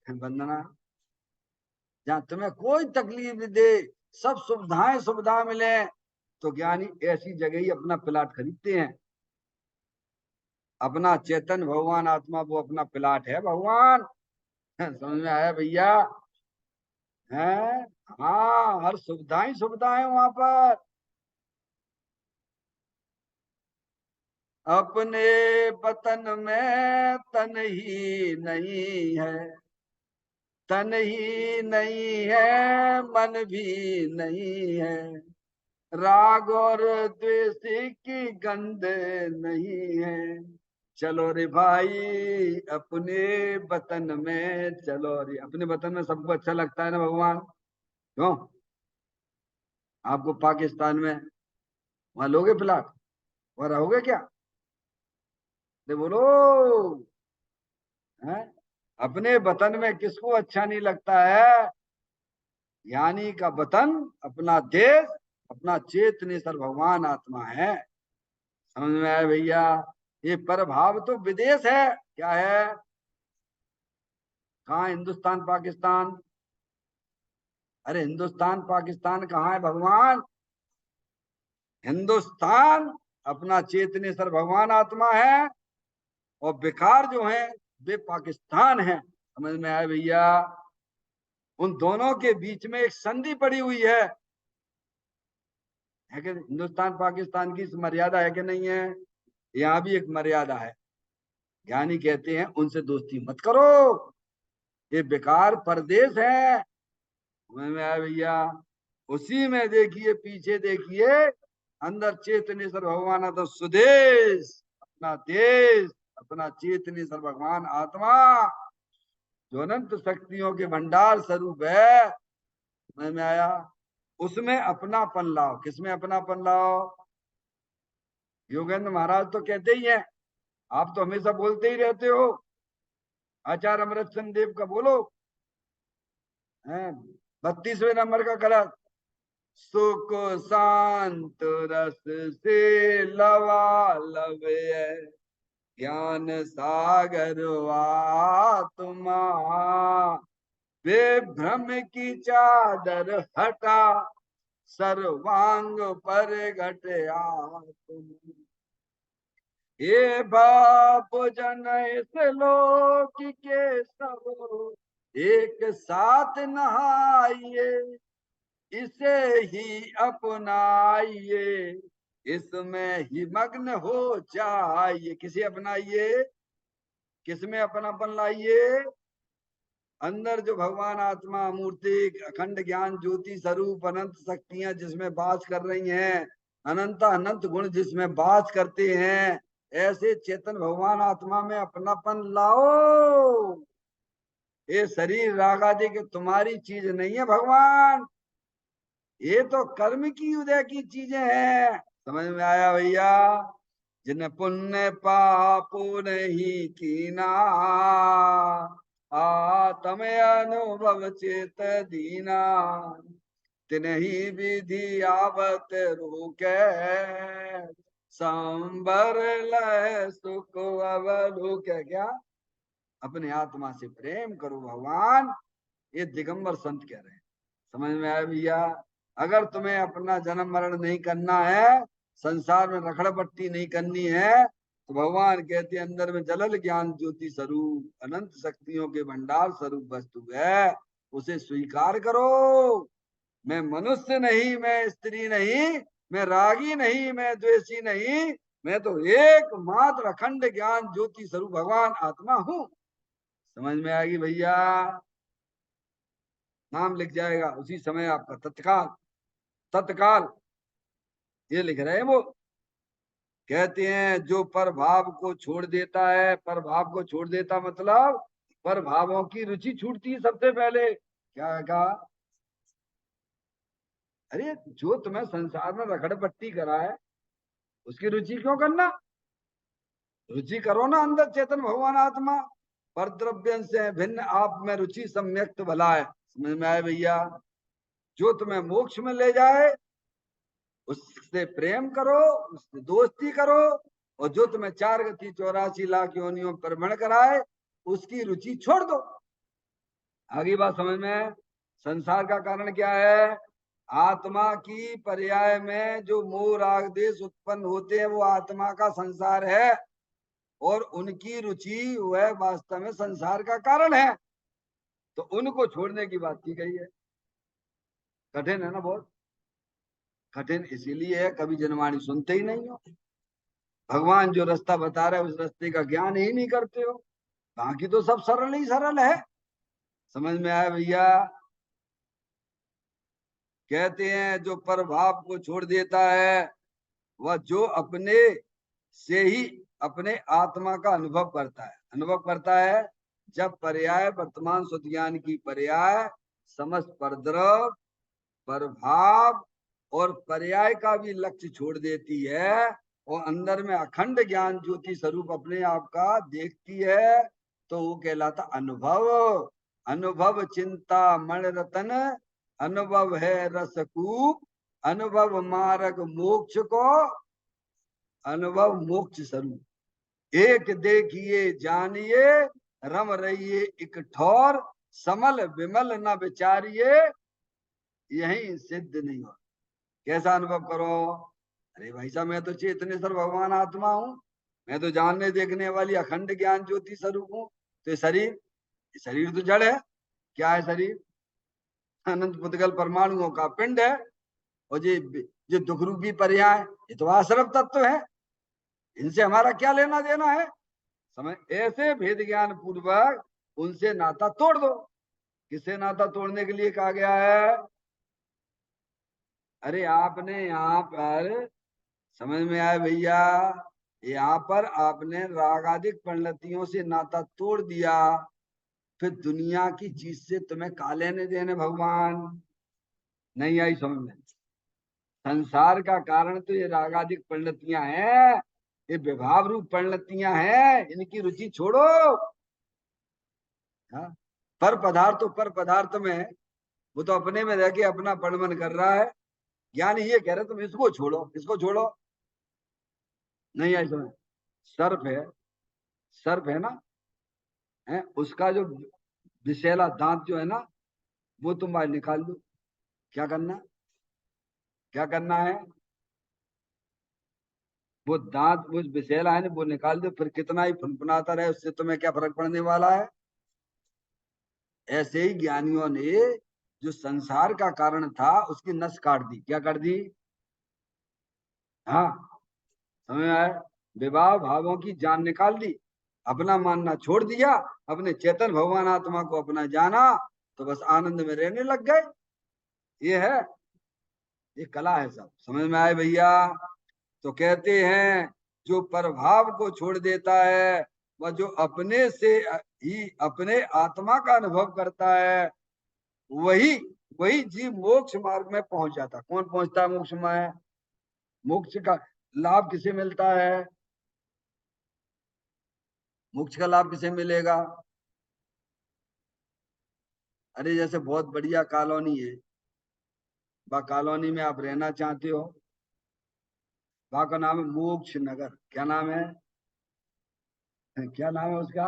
वंदना। जहाँ तुम्हें कोई तकलीफ दे, सब सुविधाएं सुविधा मिले, तो ज्ञानी ऐसी जगह ही अपना प्लाट खरीदते हैं। अपना चेतन भगवान आत्मा वो अपना प्लाट है भगवान। समझ में आया भैया? है? हाँ, हर सुविधाएं सुविधा है वहां पर। अपने वतन में तन ही नहीं है, तन ही नहीं है, मन भी नहीं है। राग और द्वेष की गंध नहीं है। चलो रे भाई अपने वतन में, चलो रे। अपने वतन में सबको अच्छा लगता है ना भगवान, क्यों? आपको पाकिस्तान में वहां लोगे प्लाट, वहां रहोगे क्या? दे बोलो हैं? अपने वतन में किसको अच्छा नहीं लगता है? यानी का वतन, अपना देश, अपना चेतनेश्वर भगवान आत्मा है। समझ में आया भैया? ये प्रभाव तो विदेश है, क्या है? कहाँ हिंदुस्तान पाकिस्तान? अरे हिंदुस्तान पाकिस्तान कहाँ है भगवान? हिंदुस्तान अपना चेतनेश्वर भगवान आत्मा है, और विकार जो है वे पाकिस्तान है। समझ में आया भैया? उन दोनों के बीच में एक संधि पड़ी हुई है कि हिंदुस्तान पाकिस्तान की मर्यादा है कि नहीं है? यहाँ भी एक मर्यादा है। ज्ञानी कहते हैं उनसे दोस्ती मत करो, ये बेकार परदेश है। समझ में आया भैया? उसी में देखिए, पीछे देखिए, अंदर चेतनेश्वर भगवान है तो सुदेश, अपना देश, अपना चेतनेश्वर भगवान आत्मा जो अनंत शक्तियों के भंडार स्वरूप है। समझ में आया? उसमें अपनापन लाओ। किसमें अपनापन लाओ? योगेंद्र महाराज तो कहते ही हैं, आप तो हमेशा बोलते ही रहते हो। आचार्य अमृतचंद देव का बोलो, है 32वें नंबर का कलश। सुख शांत रस से लबालब है, ज्ञान सागर आत्मा, वे भ्रम की चादर हटा, सर्वांग पर घट आत्मा। ये बाप जन इस लोक के सब एक साथ नहाइए, इसे ही अपनाइए, इसमें ही मग्न हो जाइए। किसे अपनाइए? किसमें अपनापन लाइए? अंदर जो भगवान आत्मा मूर्ति अखंड ज्ञान ज्योति स्वरूप अनंत शक्तियां जिसमें वास कर रही हैं, अनंत अनंत गुण जिसमें वास करते हैं, ऐसे चेतन भगवान आत्मा में अपनापन लाओ। ये शरीर राग आदि की तुम्हारी चीज नहीं है भगवान, ये तो कर्म की उदय की चीजें हैं। समझ में आया भैया? जिन पुण्य पापो नहीं कीना, आत्म अनुभव चेत दीना, तिन्ही विधि आवत रुके, संबर लय सुख अवलुक। क्या? अपने आत्मा से प्रेम करो भगवान, ये दिगंबर संत कह रहे हैं। समझ में आया भैया? अगर तुम्हें अपना जन्म मरण नहीं करना है, संसार में रखड़ पट्टी नहीं करनी है, तो भगवान कहते हैं अंदर में जलल ज्ञान ज्योति स्वरूप अनंत शक्तियों के भंडार स्वरूप वस्तु है, उसे स्वीकार करो। मैं मनुष्य नहीं, मैं स्त्री नहीं, मैं रागी नहीं, मैं द्वेषी नहीं, मैं तो एकमात्र अखंड ज्ञान ज्योति स्वरूप भगवान आत्मा हूं। समझ में आएगी भैया? नाम लिख जाएगा उसी समय आपका, तत्काल। तत्काल ये लिख रहे हैं वो। कहते हैं जो परभाव को छोड़ देता है, परभाव को छोड़ देता मतलब परभावों की रुचि छूटती है सबसे पहले। क्या कहा? अरे जो तुम्हें संसार में रखड़ पट्टी करा है, उसकी रुचि क्यों करना? रुचि करो ना अंदर चेतन भगवान आत्मा, पर द्रव्य से भिन्न आप में रुचि सम्यक्त भला है। समझ में आए भैया? जो तुम्हें मोक्ष में ले जाए उससे प्रेम करो, उससे दोस्ती करो, और जो तुम्हें 4 गति 84 लाख योनियों पर भ्रमण कराए उसकी रुचि छोड़ दो। आगे बात समझ में? संसार का कारण क्या है? आत्मा की पर्याय में जो मोह राग देश उत्पन्न होते हैं वो आत्मा का संसार है, और उनकी रुचि वह वास्तव में संसार का कारण है। तो उनको छोड़ने की बात की गई है। कठिन है ना बहुत? कठिन इसीलिए है, कभी जनवाणी सुनते ही नहीं हो। भगवान जो रास्ता बता रहे हैं उस रास्ते का ज्ञान ही नहीं करते हो। बाकी तो सब सरल ही सरल है। समझ में आया भैया? कहते हैं जो परभाव को छोड़ देता है वह जो अपने से ही अपने आत्मा का अनुभव करता है। अनुभव करता है जब पर्याय वर्तमान शुद्ध ज्ञान की पर्याय समस्त परद्रव प्रभाव और पर्याय का भी लक्ष्य छोड़ देती है और अंदर में अखंड ज्ञान ज्योति स्वरूप अपने आप का देखती है, तो वो कहलाता अनुभव। अनुभव चिंता मण रतन, अनुभव है रसकूप, अनुभव मार्ग मोक्ष को, अनुभव मोक्ष स्वरूप। एक देखिए जानिए, रम रहिए एक ठौर, समल विमल न विचारिए, यही सिद्ध नहीं हो। कैसा अनुभव करो? अरे भाई साहब, मैं तो चेतनेश्वर भगवान आत्मा हूं, मैं तो जानने देखने वाली अखंड ज्ञान ज्योति स्वरूप हूं। तो ये शरीर तो जड़ है। क्या है शरीर? अनंत पुद्गल परमाणुओं का पिंड है। और ये दुख रूपी पर्याय, ये तो आश्रव तत्व है, इनसे हमारा क्या लेना देना है? समझ? ऐसे भेद ज्ञान पूर्वक उनसे नाता तोड़ दो। किससे नाता तोड़ने के लिए कहा गया है? अरे आपने यहाँ पर, समझ में आया भैया, यहाँ पर आपने रागादिक परिणतियों से नाता तोड़ दिया, फिर दुनिया की चीज से तुम्हें का लेने देने भगवान? नहीं आई समझ में? संसार का कारण तो ये रागादिक परिणतियां हैं, ये विभाव रूप परिणतियां हैं, इनकी रुचि छोड़ो। हाँ? पर पदार्थ में वो तो अपने में रह के अपना परिमन कर रहा है। ज्ञानी ये कह रहे तुम इसको छोड़ो, इसको छोड़ो। नहीं आई समझ? सर्प है, सर्प है ना, है उसका जो विषैला दांत जो है ना, वो तुम बाहर निकाल दो। क्या करना? क्या करना है? वो दांत वो विषैला है ना, वो निकाल दो, फिर कितना ही फुनफुनाता रहे, उससे तुम्हें क्या फर्क पड़ने वाला है? ऐसे ही ज्ञानियों ने जो संसार का कारण था उसकी नस काट दी। क्या कर दी? हाँ, समझ में आया? विवाह भावों की जान निकाल दी, अपना मानना छोड़ दिया, अपने चेतन भगवान आत्मा को अपना जाना, तो बस आनंद में रहने लग गए। ये है, ये कला है सब। समझ में आए भैया? तो कहते हैं जो प्रभाव को छोड़ देता है वह जो अपने से ही अपने आत्मा का अनुभव करता है, वही वही जीव मोक्ष मार्ग में पहुंच जाता। कौन पहुंचता है मोक्ष में? मोक्ष का लाभ किसे मिलता है? मोक्ष का लाभ किसे मिलेगा? अरे जैसे बहुत बढ़िया कॉलोनी है, वह कॉलोनी में आप रहना चाहते हो, वहां का नाम है मोक्ष नगर। क्या नाम है? क्या नाम है उसका?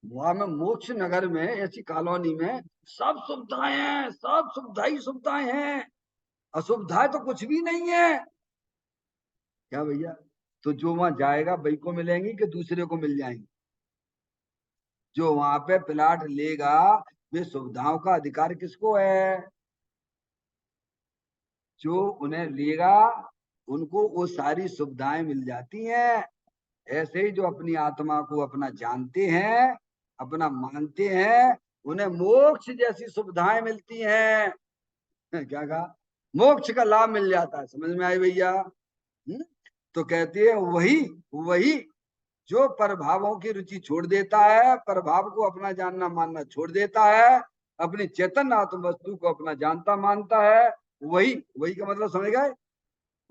वहां में मोक्ष नगर में, ऐसी कॉलोनी में सब सुविधाएं हैं, सब सुविधा ही सुविधाएं हैं, असुविधाएं तो कुछ भी नहीं है। क्या भैया? तो जो वहां जाएगा वही को मिलेंगी कि दूसरे को मिल जाएंगी? जो वहां पे प्लाट लेगा, वे सुविधाओं का अधिकार किसको है? जो उन्हें लेगा उनको वो सारी सुविधाएं मिल जाती हैं। ऐसे ही जो अपनी आत्मा को अपना जानते हैं, अपना मानते हैं, उन्हें मोक्ष जैसी सुविधाएं मिलती हैं। क्या कहा? मोक्ष का लाभ मिल जाता है। समझ में आई भैया? तो कहते हैं वही वही जो प्रभावों की रुचि छोड़ देता है, प्रभाव को अपना जानना मानना छोड़ देता है, अपनी चेतन आत्म वस्तु को अपना जानता मानता है, वही वही का मतलब समझ गए?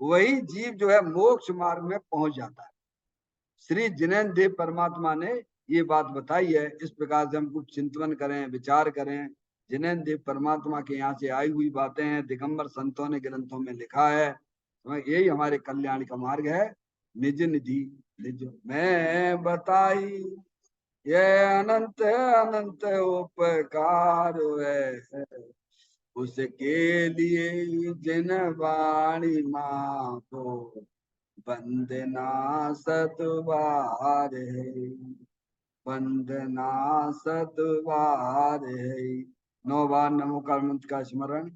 वही जीव जो है मोक्ष मार्ग में पहुंच जाता है। श्री जिनेन्द्र देव परमात्मा ने ये बात बताई है। इस प्रकार से हम कुछ चिंतन करें, विचार करें। जिनेन्द्र देव परमात्मा के यहाँ से आई हुई बातें हैं, दिगंबर संतों ने ग्रंथों में लिखा है। यही हमारे कल्याण का मार्ग है। निज निधि निज मैं बताई, ये अनंत अनंत उपकार है, उसके लिए जिन वाणी माँ को वंदना सतवार है, वंदना सतवार है। 9 बार नमो काल मंत्र का स्मरण।